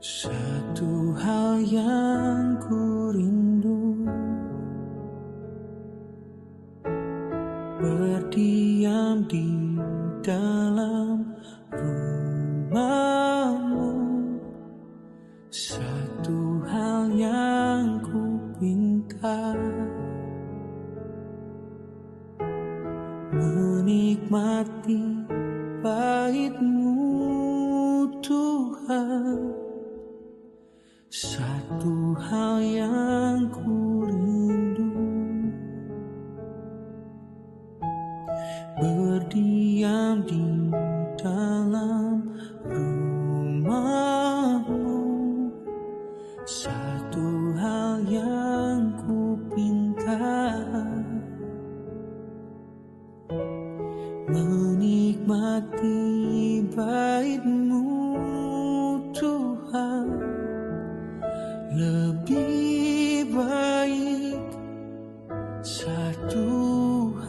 Satu hal yang ku rindu, berdiam di dalam rumahmu. Satu hal yang ku pinta, menikmati bait-Mu Tuhan. Satu hal yang ku rindu, berdiam di dalam rumah-Mu. Satu hal yang ku pinta, menikmati bait-Mu Tuhan. Lebih baik satu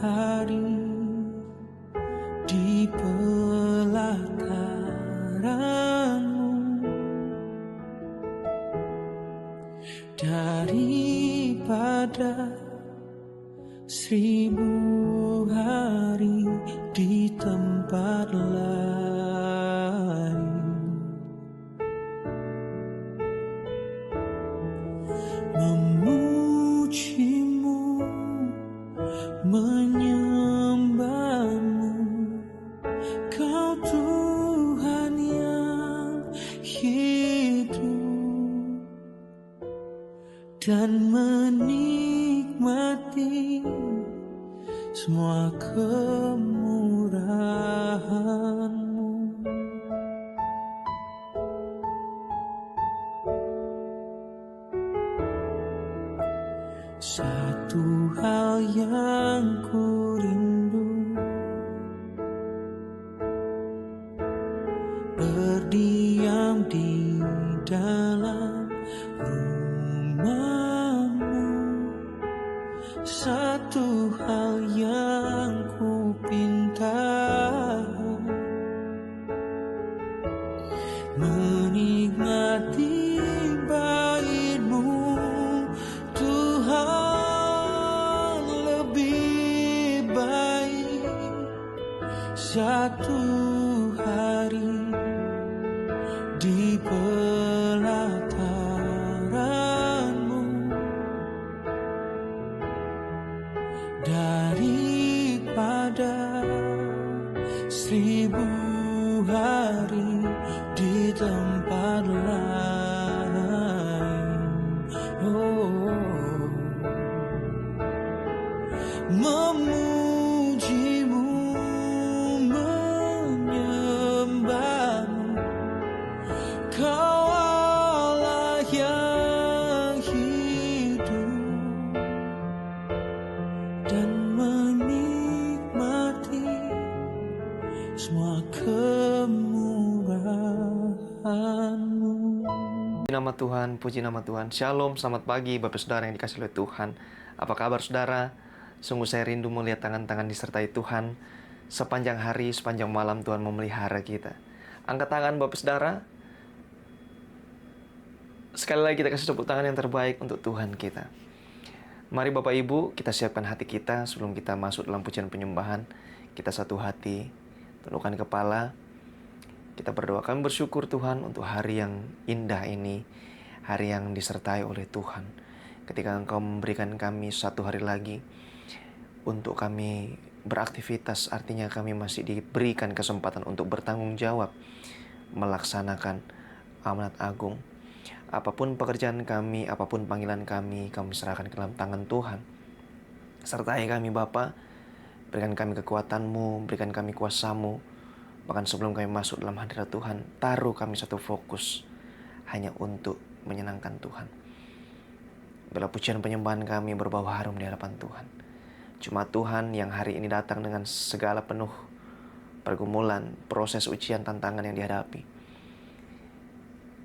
hari di pelataran-Mu daripada 1000 hari di tempat lain. Memuji-Mu, menyembah-Mu, Kau Tuhan yang hidup, dan menikmati semua kemurahan-Mu. Satu hal yang ku rindu, berdiam di dalam rumah-Mu. Satu hal yang ku pinta, menikmati bait-Mu Tuhan. Lebih baik satu hari di pelataran-Mu daripada 1000 hari di tempat lain. Memuji-Mu, menyembah-Mu, Kau Allah yang hidup, dan menikmati semua kemurahan-Mu. Nama Tuhan, puji nama Tuhan. Shalom, selamat pagi Bapak Saudara yang dikasihi oleh Tuhan. Apa kabar saudara? Sungguh saya rindu melihat tangan-tangan disertai Tuhan. Sepanjang hari, sepanjang malam Tuhan memelihara kita. Angkat tangan Bapak Saudara. Sekali lagi kita kasih tepuk tangan yang terbaik untuk Tuhan kita. Mari Bapak Ibu, kita siapkan hati kita sebelum kita masuk dalam pujian penyembahan. Kita satu hati, tundukkan kepala. Kita berdoa, kami bersyukur Tuhan untuk hari yang indah ini, hari yang disertai oleh Tuhan. Ketika Engkau memberikan kami satu hari lagi untuk kami beraktivitas, artinya kami masih diberikan kesempatan untuk bertanggung jawab, melaksanakan amanat agung. Apapun pekerjaan kami, apapun panggilan kami serahkan ke dalam tangan Tuhan. Sertai kami Bapa, berikan kami kekuatan-Mu, berikan kami kuasa-Mu. Bahkan sebelum kami masuk dalam hadirat Tuhan, taruh kami satu fokus hanya untuk menyenangkan Tuhan. Bila pujian penyembahan kami berbau harum di hadapan Tuhan. Cuma Tuhan yang hari ini datang dengan segala penuh pergumulan, proses ujian, tantangan yang dihadapi.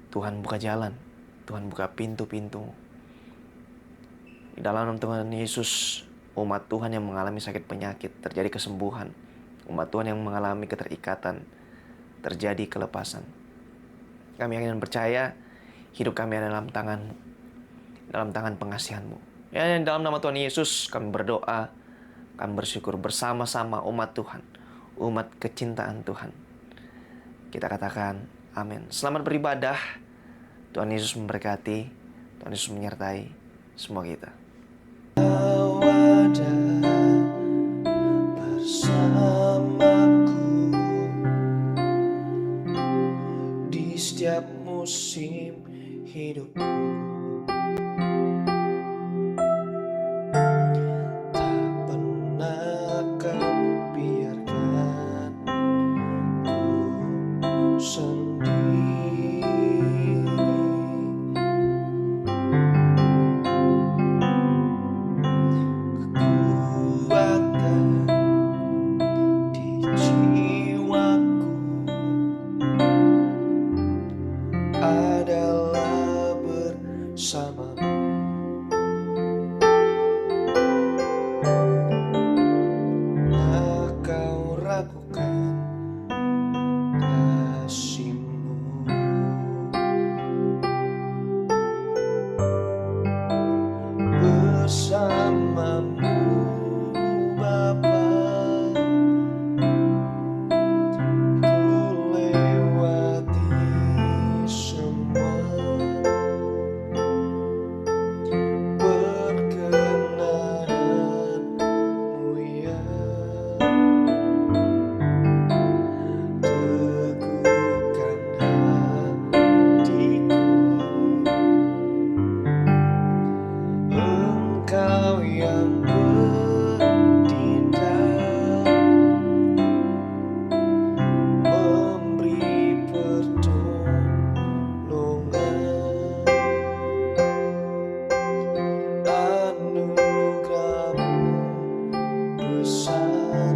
Tuhan buka jalan, Tuhan buka pintu-pintu. Di dalam nama Tuhan Yesus, umat Tuhan yang mengalami sakit penyakit, terjadi kesembuhan. Umat Tuhan yang mengalami keterikatan, terjadi kelepasan. Kami yakin dan percaya Hidup kami ada dalam tangan-Mu, dalam tangan pengasihan-Mu. Ya, dalam nama Tuhan Yesus kami berdoa, kami bersyukur bersama-sama umat Tuhan, umat kecintaan Tuhan. Kita katakan amin. Selamat beribadah. Tuhan Yesus memberkati, Tuhan Yesus menyertai semua kita. Kau ada bersamaku di setiap musim hidupku. Tak pernah kau biarkan ku sendiri. Kekuatan di jiwaku adalah bersamamu. Tak kau ragukan kasih-Mu. Bersamamu Bapa, ku lewati semua. Perkenanan-Mu ya, teguhkan hatiku. Engkau yang bertindak, memberi pertolongan. Anugerah-Mu besar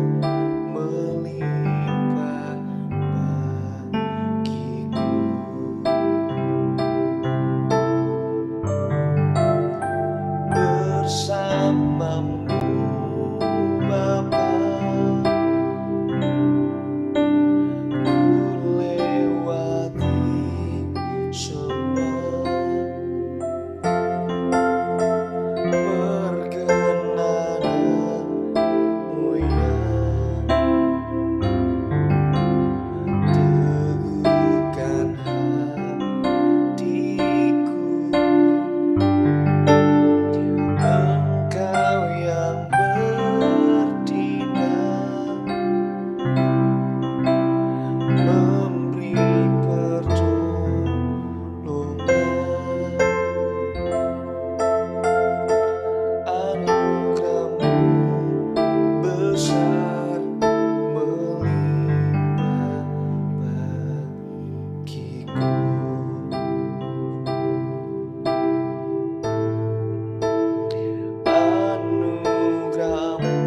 melimpah bagiku. Bersamamu Bapa, ku lewati semua. Perkenanan-Mu ya, teguhkan hatiku. Engkau yang bertindak, memberi pertolongan. Anugerah-Mu besar melimpah bagiku. Anugerah-Mu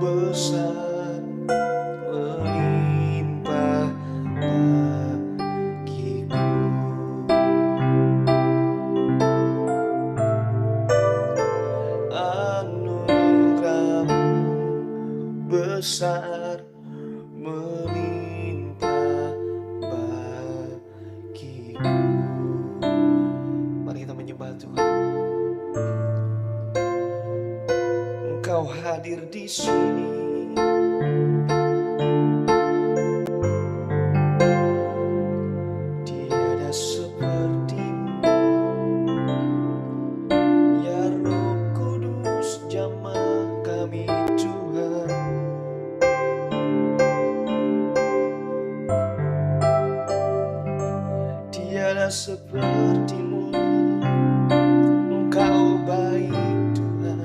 besar melimpah bagiku. Anugerah-Mu besar melimpah bagiku. Mari kita menyembah Tuhan. Engkau hadir di sini, tiada seperti-Mu. Ya Roh Kudus, jamah kami Tuhan. Tiada seperti-Mu. Engkau baik Tuhan,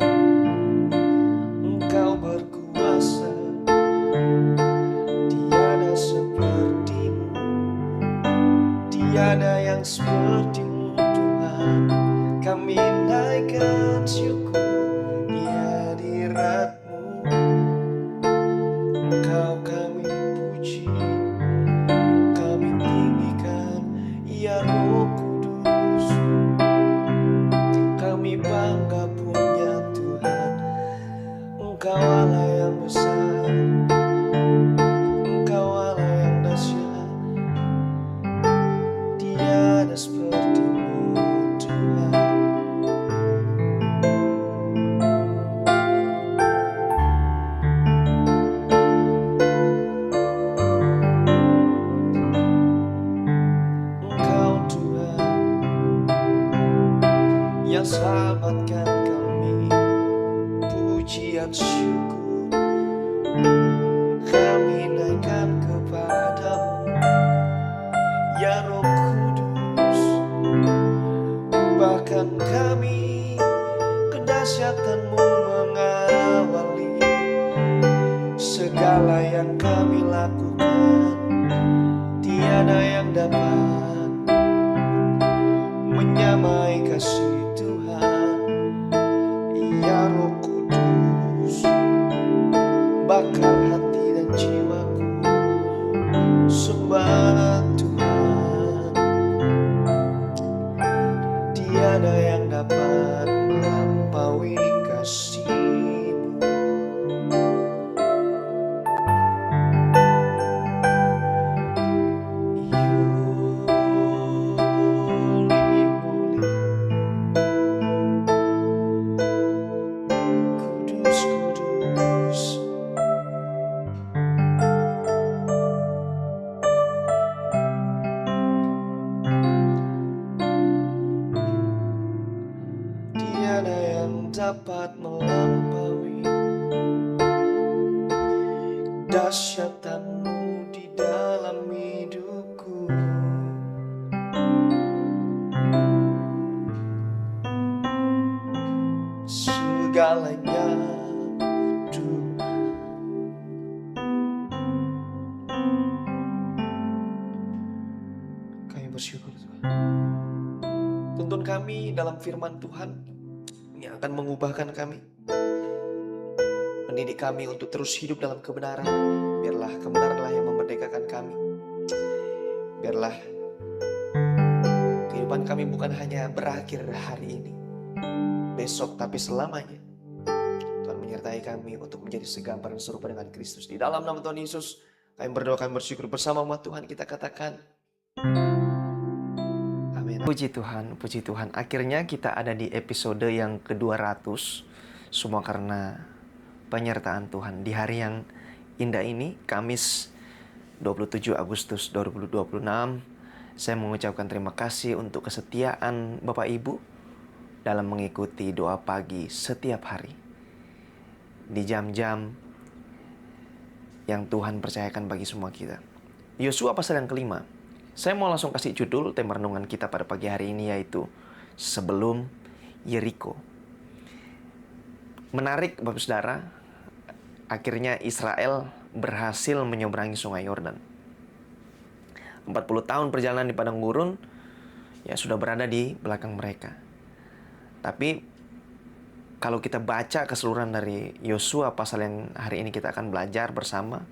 Engkau berkuasa. Tiada seperti-Mu, tiada yang seperti-Mu Tuhan. Kami naikkan syukur di hadirat-Mu. Engkau kami puji, kami tinggikan, ya Roh Kudus. Kami bangga punya Tuhan. Engkau Allah yang besar, Engkau Allah yang dahsyat. Tiada seperti yang selamatkan kami. Pujian syukur kami naikkan kepadamu, ya Roh Kudus. Ubahkan kami, kedahsyatan-Mu mengawali segala yang kami lakukan. Tiada yang dapat menyamai kasih Tuhan, ya Roh Kudus. Bakar hati dan jiwaku, sembah Tuhan. Tiada yang dapat melampaui kasih-Mu. Kudus, kudus. Tiada yang dapat melampaui dahsyatan-Mu di dalam hidupku. Segalanya Tuhan. Kami bersyukur Tuhan. Tuntun kami dalam firman Tuhan yang akan mengubahkan kami, mendidik kami untuk terus hidup dalam kebenaran. Biarlah kebenaranlah yang memerdekakan kami. Biarlah kehidupan kami bukan hanya berakhir hari ini, besok, tapi selamanya. Tuhan menyertai kami untuk menjadi segambar dan serupa dengan Kristus. Di dalam nama Tuhan Yesus, kami berdoa, kami bersyukur bersama umat Tuhan. Kita katakan, amin. Puji Tuhan, puji Tuhan. Akhirnya kita ada di episode yang ke-200. Semua karena penyertaan Tuhan. Di hari yang indah ini, Kamis 27 Agustus 2026, saya mengucapkan terima kasih untuk kesetiaan Bapak Ibu dalam mengikuti doa pagi setiap hari. Di jam-jam yang Tuhan percayakan bagi semua kita. Yosua pasal yang kelima. Saya mau langsung kasih judul tema renungan kita pada pagi hari ini, yaitu Sebelum Yeriko. Menarik Bapak Saudara, akhirnya Israel berhasil menyeberangi sungai Yordan. 40 tahun perjalanan di padang gurun, ya sudah berada di belakang mereka. Tapi kalau kita baca keseluruhan dari Yosua pasal yang hari ini kita akan belajar bersama,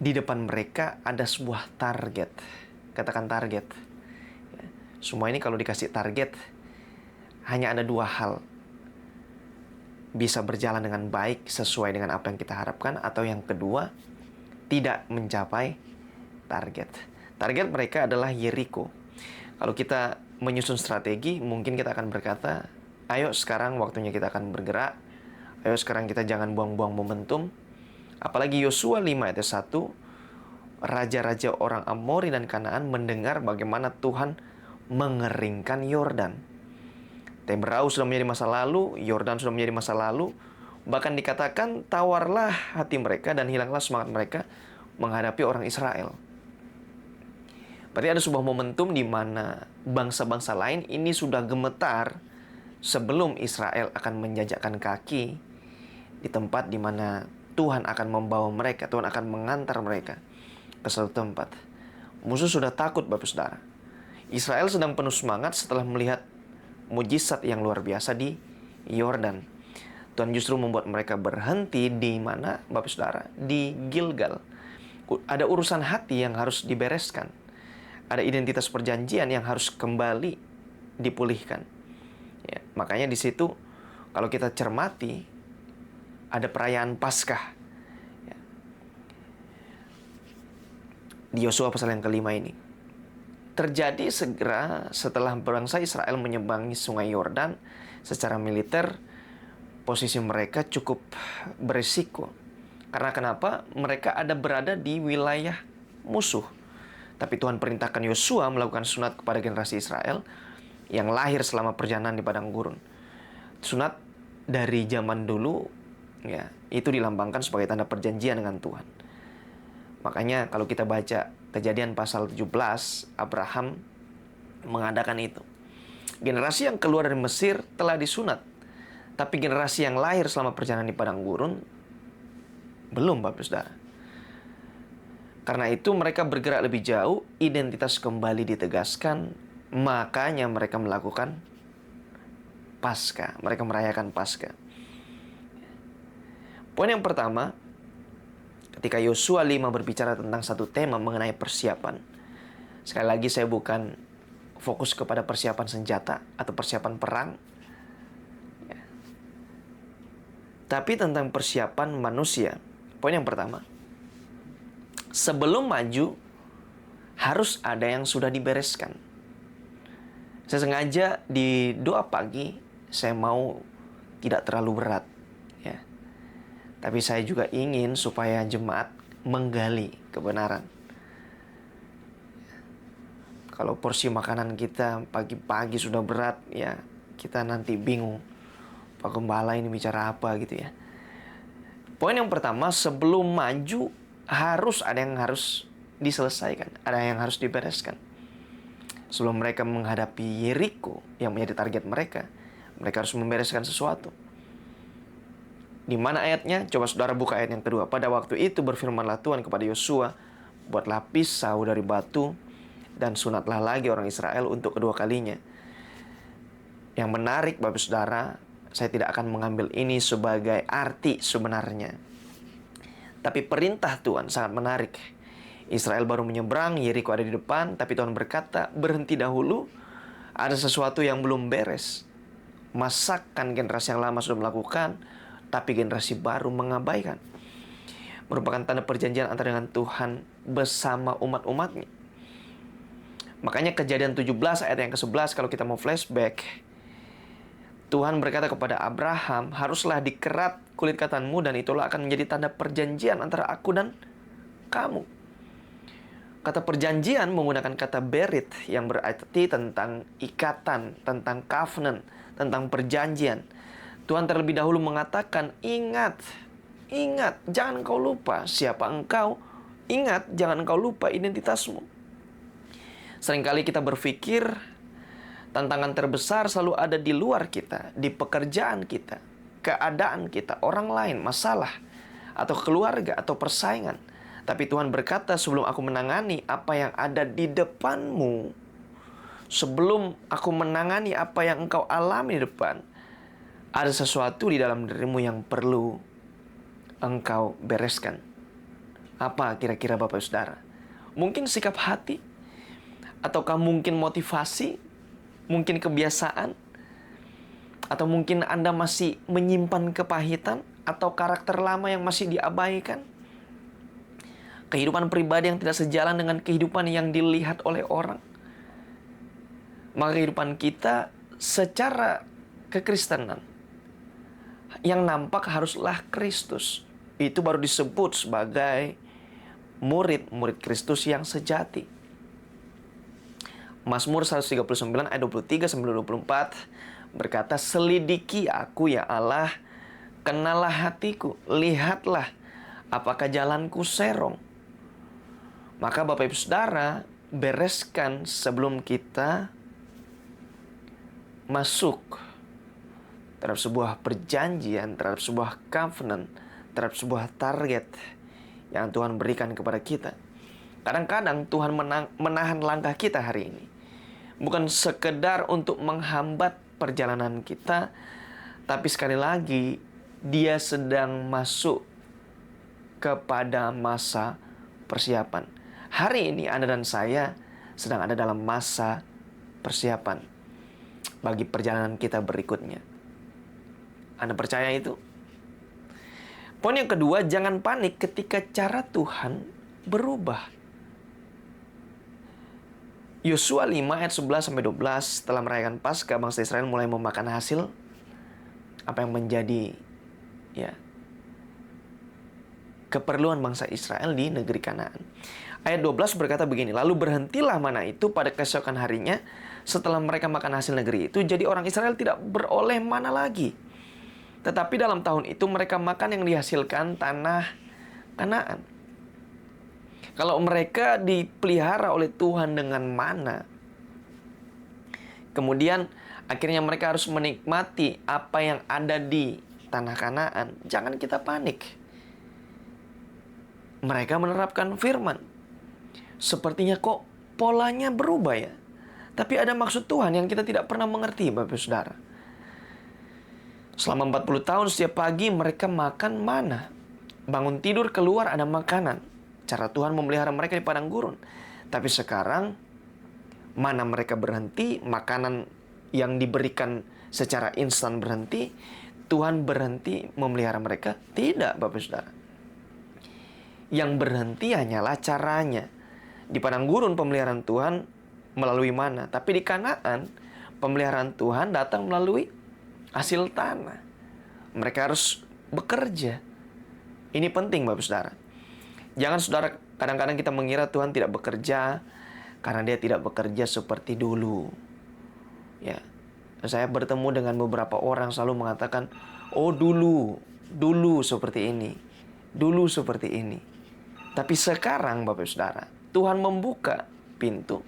di depan mereka ada sebuah target. Katakan target. Semua ini kalau dikasih target, hanya ada dua hal. Bisa berjalan dengan baik sesuai dengan apa yang kita harapkan, atau yang kedua, tidak mencapai target. Target mereka adalah Yeriko. Kalau kita menyusun strategi, mungkin kita akan berkata, ayo sekarang waktunya kita akan bergerak. Ayo sekarang kita jangan buang-buang momentum. Apalagi Yosua 5 ayat 1, raja-raja orang Amori dan Kanaan mendengar bagaimana Tuhan mengeringkan Yordan. Teberau sudah menjadi masa lalu, Yordan sudah menjadi masa lalu. Bahkan dikatakan tawarlah hati mereka dan hilanglah semangat mereka menghadapi orang Israel. Berarti ada sebuah momentum di mana bangsa-bangsa lain ini sudah gemetar sebelum Israel akan menjajakkan kaki di tempat di mana Tuhan akan membawa mereka, Tuhan akan mengantar mereka ke suatu tempat. Musuh sudah takut Bapak Saudara. Israel sedang penuh semangat setelah melihat mujizat yang luar biasa di Yordan. Tuhan justru membuat mereka berhenti di mana Bapak Saudara? Di Gilgal. Ada urusan hati yang harus dibereskan. Ada identitas perjanjian yang harus kembali dipulihkan. Ya, makanya di situ kalau kita cermati ada perayaan Paskah. Ya. Di Yosua pasal yang kelima ini. Terjadi segera setelah bangsa Israel menyeberangi sungai Yordan secara militer, posisi mereka cukup berisiko. Karena kenapa? Mereka ada berada di wilayah musuh. Tapi Tuhan perintahkan Yosua melakukan sunat kepada generasi Israel yang lahir selama perjalanan di padang gurun. Sunat dari zaman dulu ya, itu dilambangkan sebagai tanda perjanjian dengan Tuhan. Makanya kalau kita baca Kejadian pasal 17, Abraham mengadakan itu. Generasi yang keluar dari Mesir telah disunat, tapi generasi yang lahir selama perjalanan di padang gurun belum, Bapak Saudara. Karena itu mereka bergerak lebih jauh, identitas kembali ditegaskan, makanya mereka melakukan Paskah, mereka merayakan Paskah. Poin yang pertama, ketika Yosua 5 berbicara tentang satu tema mengenai persiapan. Sekali lagi saya bukan fokus kepada persiapan senjata atau persiapan perang, ya, tapi tentang persiapan manusia. Poin yang pertama, sebelum maju harus ada yang sudah dibereskan. Saya sengaja di doa pagi saya mau tidak terlalu berat, ya. Tapi saya juga ingin supaya jemaat menggali kebenaran. Kalau porsi makanan kita pagi-pagi sudah berat, ya kita nanti bingung, Pak Gembala ini bicara apa gitu ya. Poin yang pertama, sebelum maju harus ada yang harus diselesaikan, ada yang harus dibereskan. Sebelum mereka menghadapi Yeriko yang menjadi target mereka harus membereskan sesuatu. Di mana ayatnya? Coba saudara buka ayat yang kedua. Pada waktu itu berfirmanlah Tuhan kepada Yosua, buatlah pisau dari batu dan sunatlah lagi orang Israel untuk kedua kalinya. Yang menarik, Bapak Saudara, saya tidak akan mengambil ini sebagai arti sebenarnya. Tapi perintah Tuhan sangat menarik. Israel baru menyeberang, Yeriko ada di depan, tapi Tuhan berkata, berhenti dahulu, ada sesuatu yang belum beres. Masakan generasi yang lama sudah melakukan, tapi generasi baru mengabaikan. Merupakan tanda perjanjian antara dengan Tuhan bersama umat-umatnya. Makanya Kejadian 17 ayat yang ke-11, kalau kita mau flashback, Tuhan berkata kepada Abraham, haruslah dikerat kulit katanmu dan itulah akan menjadi tanda perjanjian antara aku dan kamu. Kata perjanjian menggunakan kata berit yang berarti tentang ikatan, tentang covenant, tentang perjanjian. Tuhan terlebih dahulu mengatakan, ingat, jangan kau lupa siapa engkau, ingat, jangan kau lupa identitasmu. Seringkali kita berpikir tantangan terbesar selalu ada di luar kita, di pekerjaan kita, keadaan kita, orang lain, masalah, atau keluarga, atau persaingan. Tapi Tuhan berkata, sebelum aku menangani apa yang ada di depanmu, sebelum aku menangani apa yang engkau alami di depan, ada sesuatu di dalam dirimu yang perlu engkau bereskan. Apa kira-kira Bapak Saudara? Mungkin sikap hati, ataukah mungkin motivasi, mungkin kebiasaan, atau mungkin Anda masih menyimpan kepahitan, atau karakter lama yang masih diabaikan. Kehidupan pribadi yang tidak sejalan dengan kehidupan yang dilihat oleh orang. Maka kehidupan kita secara kekristenan yang nampak haruslah Kristus. Itu baru disebut sebagai murid-murid Kristus yang sejati. Mazmur 139 ayat 23-24 berkata, selidiki aku ya Allah, kenalah hatiku, lihatlah apakah jalanku serong. Maka Bapak Ibu Saudara, bereskan sebelum kita masuk terhadap sebuah perjanjian, terhadap sebuah covenant, terhadap sebuah target yang Tuhan berikan kepada kita. Kadang-kadang Tuhan menahan langkah kita hari ini. Bukan sekedar untuk menghambat perjalanan kita, tapi sekali lagi Dia sedang masuk kepada masa persiapan. Hari ini Anda dan saya sedang ada dalam masa persiapan bagi perjalanan kita berikutnya. Anda percaya itu? Poin yang kedua, jangan panik ketika cara Tuhan berubah. Yosua 5 ayat 11-12, setelah merayakan Paskah, bangsa Israel mulai memakan hasil apa yang menjadi keperluan bangsa Israel di negeri Kanaan. Ayat 12 berkata begini, lalu berhentilah mana itu pada keesokan harinya setelah mereka makan hasil negeri itu. Jadi orang Israel tidak beroleh mana lagi. Tetapi dalam tahun itu mereka makan yang dihasilkan tanah Kanaan. Kalau mereka dipelihara oleh Tuhan dengan mana, kemudian akhirnya mereka harus menikmati apa yang ada di tanah Kanaan, jangan kita panik. Mereka menerapkan firman. Sepertinya kok polanya berubah ya. Tapi ada maksud Tuhan yang kita tidak pernah mengerti, Bapak Saudara. Selama 40 tahun setiap pagi mereka makan mana. Bangun tidur keluar ada makanan. Cara Tuhan memelihara mereka di padang gurun. Tapi sekarang mana mereka berhenti, makanan yang diberikan secara instan berhenti, Tuhan berhenti memelihara mereka? Tidak, Bapak Saudara. Yang berhenti hanyalah caranya. Di padang gurun pemeliharaan Tuhan melalui mana, tapi di Kanaan pemeliharaan Tuhan datang melalui hasil tanah. Mereka harus bekerja. Ini penting, Bapak Saudara. Jangan saudara, kadang-kadang kita mengira Tuhan tidak bekerja karena dia tidak bekerja seperti dulu. Ya, saya bertemu dengan beberapa orang selalu mengatakan, oh dulu seperti ini, dulu seperti ini. Tapi sekarang Bapak Saudara, Tuhan membuka pintu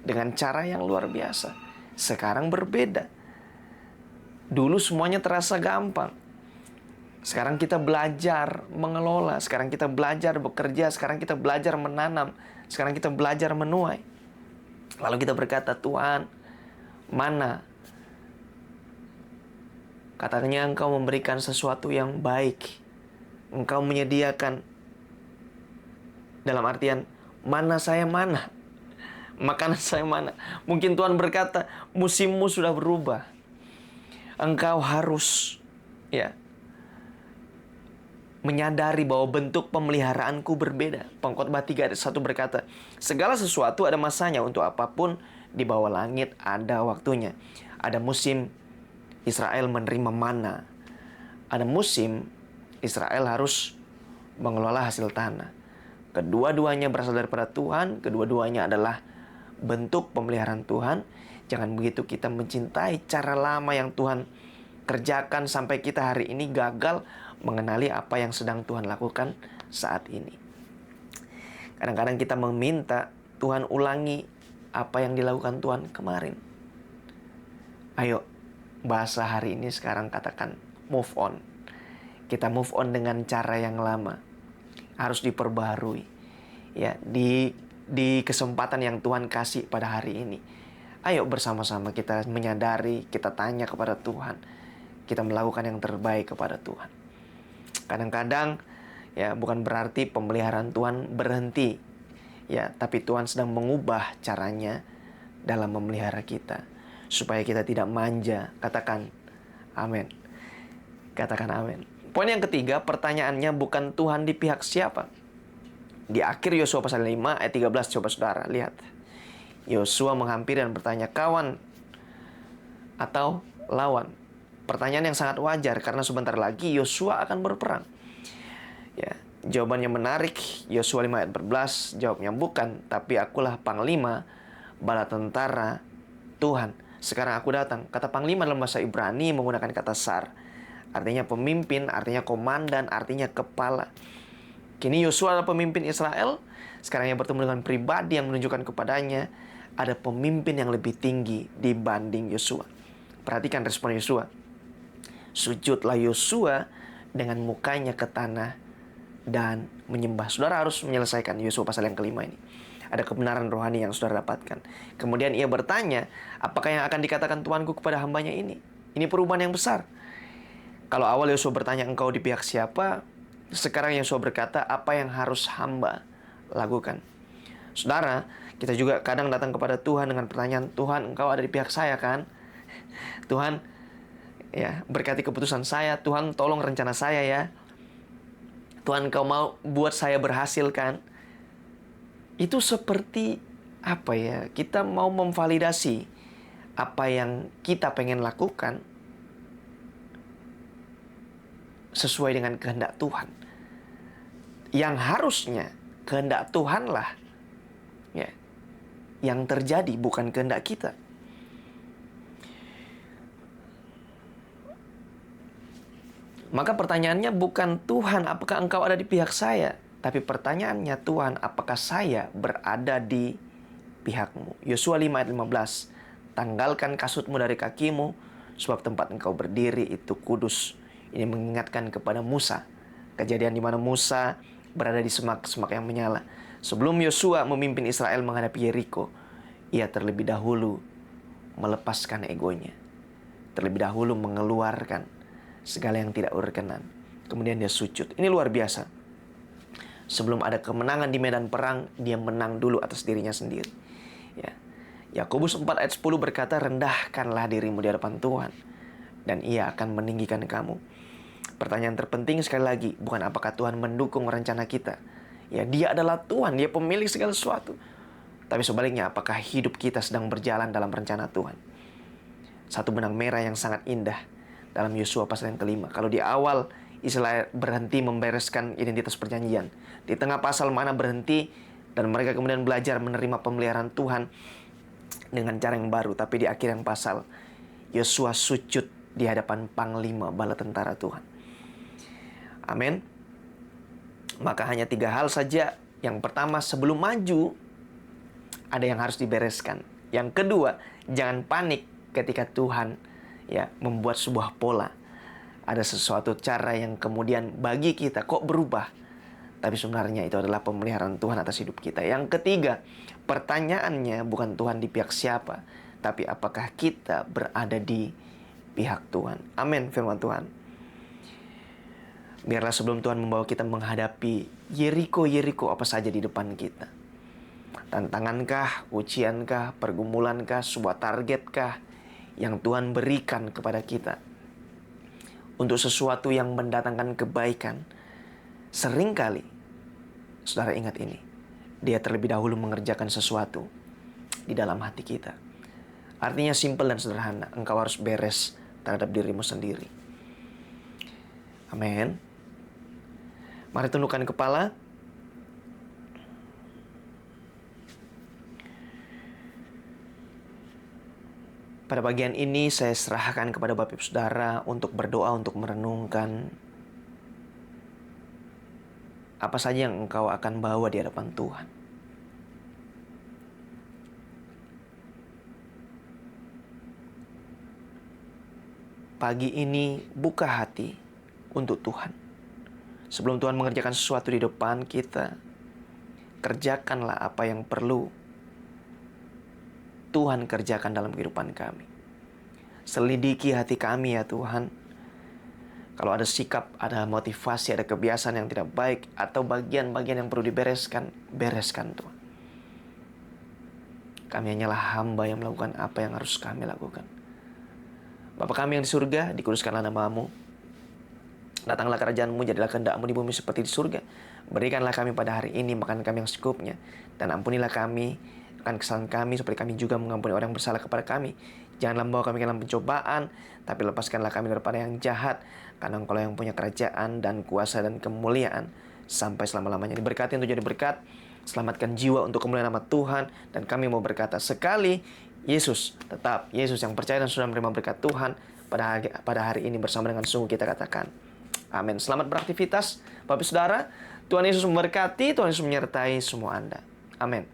dengan cara yang luar biasa. Sekarang berbeda. Dulu semuanya terasa gampang. Sekarang kita belajar mengelola. Sekarang kita belajar bekerja. Sekarang kita belajar menanam. Sekarang kita belajar menuai. Lalu kita berkata, Tuhan, mana? Katanya Engkau memberikan sesuatu yang baik. Engkau menyediakan. Dalam artian, mana saya mana? Makanan saya mana? Mungkin Tuhan berkata, musimmu sudah berubah. Engkau harus menyadari bahwa bentuk pemeliharaanku berbeda. Pengkhotbah 3 ayat 1 berkata, segala sesuatu ada masanya untuk apapun di bawah langit ada waktunya. Ada musim Israel menerima mana. Ada musim Israel harus mengelola hasil tanah. Kedua-duanya berasal daripada Tuhan. Kedua-duanya adalah bentuk pemeliharaan Tuhan. Jangan begitu kita mencintai cara lama yang Tuhan kerjakan sampai kita hari ini gagal mengenali apa yang sedang Tuhan lakukan saat ini. Kadang-kadang kita meminta Tuhan ulangi apa yang dilakukan Tuhan kemarin. Ayo, bahasa hari ini sekarang katakan move on. Kita move on dengan cara yang lama. Harus diperbaharui. Ya, di kesempatan yang Tuhan kasih pada hari ini. Ayo bersama-sama kita menyadari, kita tanya kepada Tuhan. Kita melakukan yang terbaik kepada Tuhan. Kadang-kadang ya bukan berarti pemeliharaan Tuhan berhenti. Ya, tapi Tuhan sedang mengubah caranya dalam memelihara kita supaya kita tidak manja. Katakan amin. Katakan amin. Poin yang ketiga, pertanyaannya bukan Tuhan di pihak siapa. Di akhir Yosua pasal 5 ayat 13, coba saudara lihat. Yosua menghampiri dan bertanya, kawan atau lawan? Pertanyaan yang sangat wajar karena sebentar lagi Yosua akan berperang. Ya, jawabannya menarik. Yosua 5 ayat 14, jawabnya bukan, tapi akulah panglima bala tentara Tuhan. Sekarang aku datang. Kata panglima dalam bahasa Ibrani menggunakan kata sar. Artinya pemimpin, artinya komandan, artinya kepala. Kini Yosua adalah pemimpin Israel. Sekarang ia bertemu dengan pribadi yang menunjukkan kepadanya ada pemimpin yang lebih tinggi dibanding Yosua. Perhatikan respon Yosua. Sujudlah Yosua dengan mukanya ke tanah dan menyembah. Saudara harus menyelesaikan Yosua pasal yang kelima ini. Ada kebenaran rohani yang saudara dapatkan. Kemudian ia bertanya, apakah yang akan dikatakan Tuanku kepada hambanya ini? Ini perubahan yang besar. Kalau awal Yosua bertanya engkau di pihak siapa, sekarang Yosua berkata apa yang harus hamba lakukan. Saudara, kita juga kadang datang kepada Tuhan dengan pertanyaan, Tuhan engkau ada di pihak saya kan? Tuhan ya berkati keputusan saya, Tuhan tolong rencana saya ya. Tuhan engkau mau buat saya berhasil kan? Itu seperti apa ya? Kita mau memvalidasi apa yang kita pengen lakukan sesuai dengan kehendak Tuhan. Yang harusnya kehendak Tuhanlah yang terjadi, bukan kehendak kita. Maka pertanyaannya bukan, Tuhan, apakah Engkau ada di pihak saya? Tapi pertanyaannya, Tuhan, apakah saya berada di pihak-Mu? Yosua 5 ayat 15. Tanggalkan kasutmu dari kakimu, sebab tempat engkau berdiri itu kudus. Ini mengingatkan kepada Musa. Kejadian di mana Musa berada di semak-semak yang menyala. Sebelum Yosua memimpin Israel menghadapi Yeriko, ia terlebih dahulu melepaskan egonya. Terlebih dahulu mengeluarkan segala yang tidak berkenan. Kemudian dia sujud. Ini luar biasa. Sebelum ada kemenangan di medan perang, dia menang dulu atas dirinya sendiri. Ya. Yakobus 4 ayat 10 berkata, rendahkanlah dirimu di hadapan Tuhan, dan ia akan meninggikan kamu. Pertanyaan terpenting sekali lagi, bukan apakah Tuhan mendukung rencana kita. Ya, dia adalah Tuhan, dia pemilik segala sesuatu. Tapi sebaliknya, apakah hidup kita sedang berjalan dalam rencana Tuhan? Satu benang merah yang sangat indah dalam Yosua pasal yang kelima. Kalau di awal Israel berhenti membereskan identitas perjanjian, di tengah pasal mana berhenti, dan mereka kemudian belajar menerima pemeliharaan Tuhan dengan cara yang baru. Tapi di akhir yang pasal, Yosua sujud di hadapan panglima bala tentara Tuhan. Amin. Maka hanya 3 hal saja. Yang pertama, sebelum maju, ada yang harus dibereskan. Yang kedua, jangan panik ketika Tuhan membuat sebuah pola. Ada sesuatu cara yang kemudian bagi kita kok berubah, tapi sebenarnya itu adalah pemeliharaan Tuhan atas hidup kita. Yang ketiga, pertanyaannya bukan Tuhan di pihak siapa, tapi apakah kita berada di pihak Tuhan. Amin, firman Tuhan. Biarlah sebelum Tuhan membawa kita menghadapi Yeriko apa saja di depan kita. Tantangankah, ujiankah, pergumulankah, sebuah targetkah yang Tuhan berikan kepada kita untuk sesuatu yang mendatangkan kebaikan. Seringkali, saudara ingat ini, dia terlebih dahulu mengerjakan sesuatu di dalam hati kita. Artinya simpel dan sederhana, engkau harus beres terhadap dirimu sendiri. Amin. Mari tundukkan kepala. Pada bagian ini saya serahkan kepada Bapak Ibu Saudara untuk berdoa, untuk merenungkan apa saja yang engkau akan bawa di hadapan Tuhan. Pagi ini buka hati untuk Tuhan. Sebelum Tuhan mengerjakan sesuatu di depan kita, kerjakanlah apa yang perlu Tuhan kerjakan dalam kehidupan kami. Selidiki hati kami ya Tuhan. Kalau ada sikap, ada motivasi, ada kebiasaan yang tidak baik, atau bagian-bagian yang perlu dibereskan, bereskan Tuhan. Kami hanyalah hamba yang melakukan apa yang harus kami lakukan. Bapa kami yang di surga, dikuduskanlah nama-Mu. Datanglah kerajaan-Mu, jadilah kehendak-Mu di bumi seperti di surga. Berikanlah kami pada hari ini makan kami yang secukupnya, dan ampunilah kami akan kesalahan kami, seperti kami juga mengampuni orang yang bersalah kepada kami. Janganlah membawa kami ke dalam pencobaan, tapi lepaskanlah kami daripada yang jahat, karena Engkau yang punya kerajaan dan kuasa dan kemuliaan sampai selama-lamanya. Diberkati untuk jadi berkat, selamatkan jiwa untuk kemuliaan nama Tuhan. Dan kami mau berkata sekali, Yesus tetap, Yesus yang percaya dan sudah menerima berkat Tuhan pada hari ini bersama dengan sungguh kita katakan amin. Selamat beraktivitas Bapak Saudara. Tuhan Yesus memberkati, Tuhan Yesus menyertai semua Anda. Amin.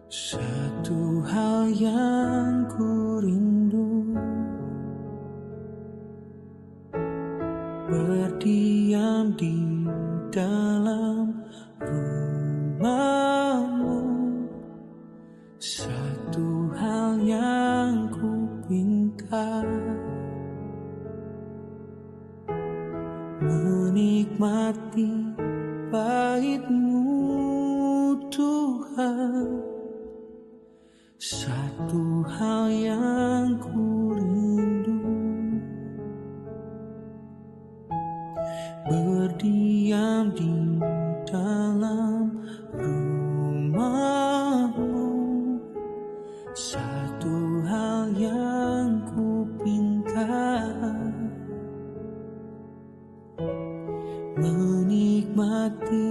Satu hal yang ku rindu, berdiam di dalam rumah-Mu. Satu hal yang ku pinta, menikmati bait-Mu Tuhan. Satu hal yang ku rindu, berdiam di dalam rumahmu. Satu hal yang ku pinta, menikmati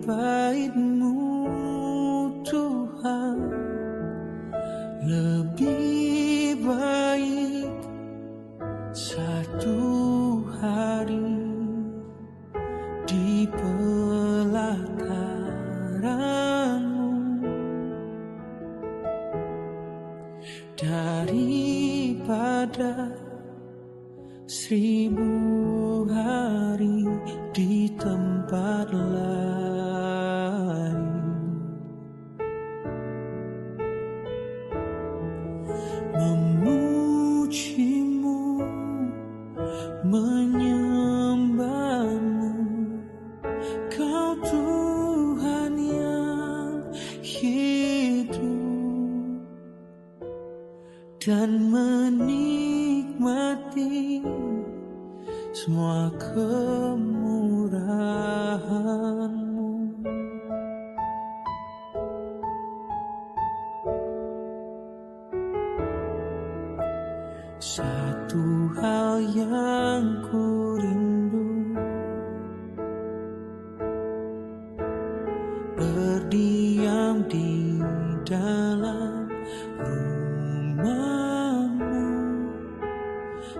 bait-Mu Tuhan. Lebih baik satu hari di pelataran-Mu daripada 1000 hari di tempat lain. Memuji-Mu, menyembah-Mu, Kau Tuhan yang hidup, dan menikmati semua kemurahan-Mu. Satu hal yang ku rindu, berdiam di dalam rumah-Mu.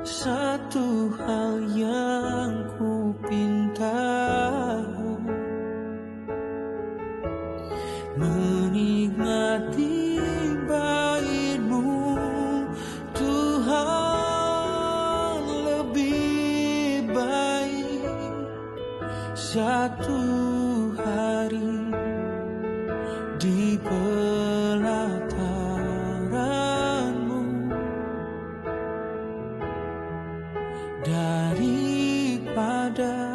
Satu hal yang ku pinta, menikmati bait-Mu Tuhan. Lebih baik satu hari di pelataran-Mu daripada